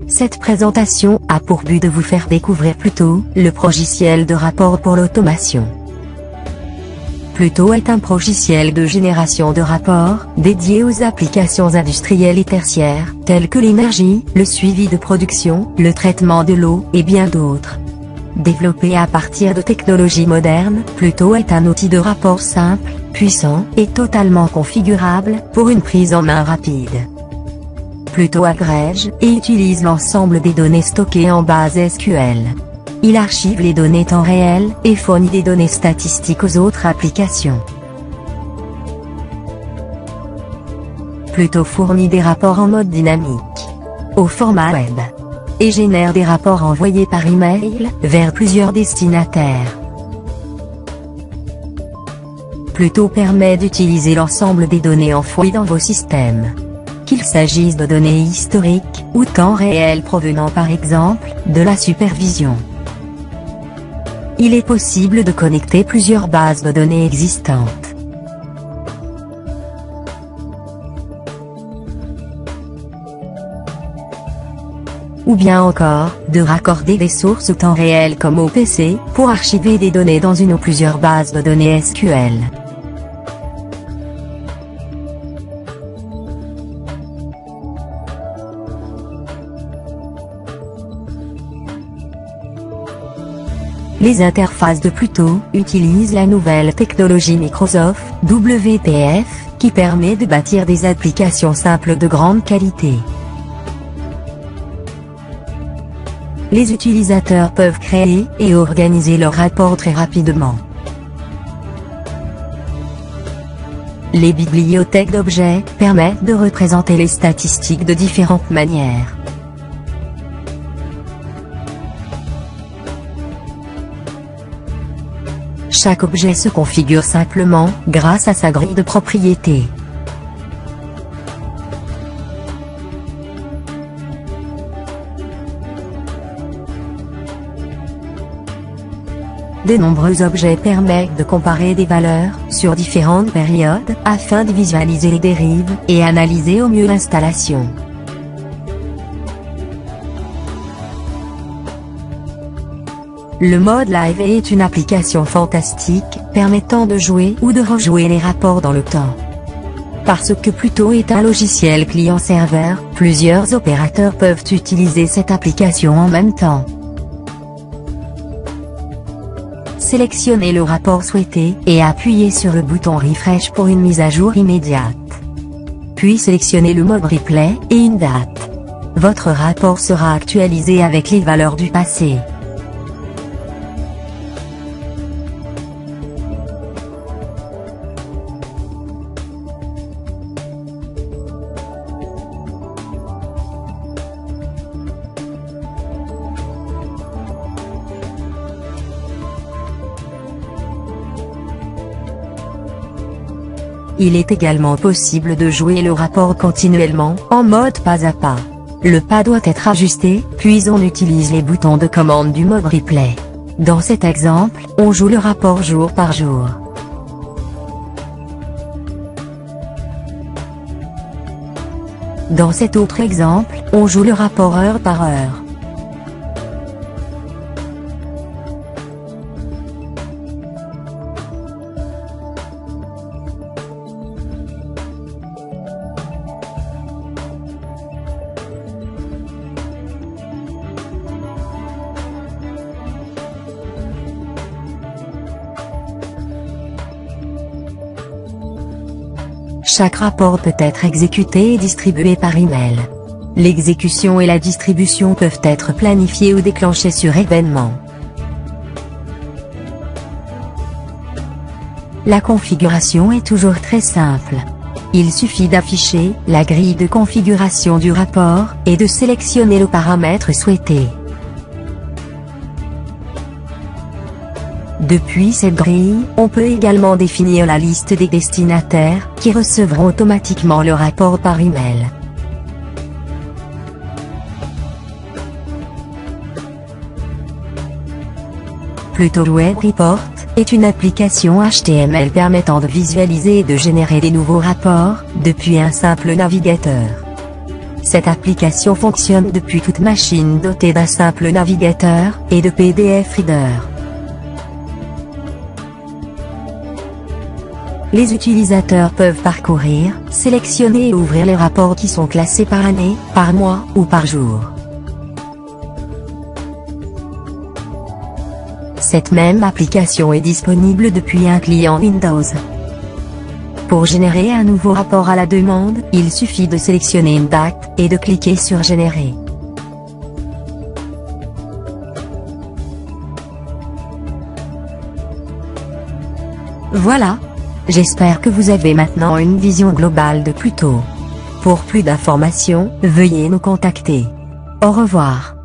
Cette présentation a pour but de vous faire découvrir Pluto, le logiciel de rapport pour l'automation. Pluto est un logiciel de génération de rapports, dédié aux applications industrielles et tertiaires, telles que l'énergie, le suivi de production, le traitement de l'eau, et bien d'autres. Développé à partir de technologies modernes, Pluto est un outil de rapport simple, puissant, et totalement configurable, pour une prise en main rapide. Pluto agrège, et utilise l'ensemble des données stockées en base SQL. Il archive les données temps réel, et fournit des données statistiques aux autres applications. Pluto fournit des rapports en mode dynamique, au format web, et génère des rapports envoyés par email, vers plusieurs destinataires. Pluto permet d'utiliser l'ensemble des données enfouies dans vos systèmes. Qu'il s'agisse de données historiques, ou temps réel provenant par exemple, de la supervision. Il est possible de connecter plusieurs bases de données existantes. Ou bien encore, de raccorder des sources temps réel comme au PC, pour archiver des données dans une ou plusieurs bases de données SQL. Les interfaces de Pluto utilisent la nouvelle technologie Microsoft WPF, qui permet de bâtir des applications simples de grande qualité. Les utilisateurs peuvent créer et organiser leurs rapports très rapidement. Les bibliothèques d'objets permettent de représenter les statistiques de différentes manières. Chaque objet se configure simplement, grâce à sa grille de propriétés. De nombreux objets permettent de comparer des valeurs, sur différentes périodes, afin de visualiser les dérives, et analyser au mieux l'installation. Le mode Live est une application fantastique, permettant de jouer ou de rejouer les rapports dans le temps. Parce que Pluto est un logiciel client-serveur, plusieurs opérateurs peuvent utiliser cette application en même temps. Sélectionnez le rapport souhaité, et appuyez sur le bouton Refresh pour une mise à jour immédiate. Puis sélectionnez le mode Replay, et une date. Votre rapport sera actualisé avec les valeurs du passé. Il est également possible de jouer le rapport continuellement, en mode pas à pas. Le pas doit être ajusté, puis on utilise les boutons de commande du mode replay. Dans cet exemple, on joue le rapport jour par jour. Dans cet autre exemple, on joue le rapport heure par heure. Chaque rapport peut être exécuté et distribué par email. L'exécution et la distribution peuvent être planifiées ou déclenchées sur événement. La configuration est toujours très simple. Il suffit d'afficher la grille de configuration du rapport, et de sélectionner le paramètre souhaité. Depuis cette grille, on peut également définir la liste des destinataires, qui recevront automatiquement le rapport par email. Pluto Web Report est une application HTML permettant de visualiser et de générer des nouveaux rapports, depuis un simple navigateur. Cette application fonctionne depuis toute machine dotée d'un simple navigateur et de PDF Reader. Les utilisateurs peuvent parcourir, sélectionner et ouvrir les rapports qui sont classés par année, par mois ou par jour. Cette même application est disponible depuis un client Windows. Pour générer un nouveau rapport à la demande, il suffit de sélectionner une date et de cliquer sur Générer. Voilà. J'espère que vous avez maintenant une vision globale de Pluto. Pour plus d'informations, veuillez nous contacter. Au revoir.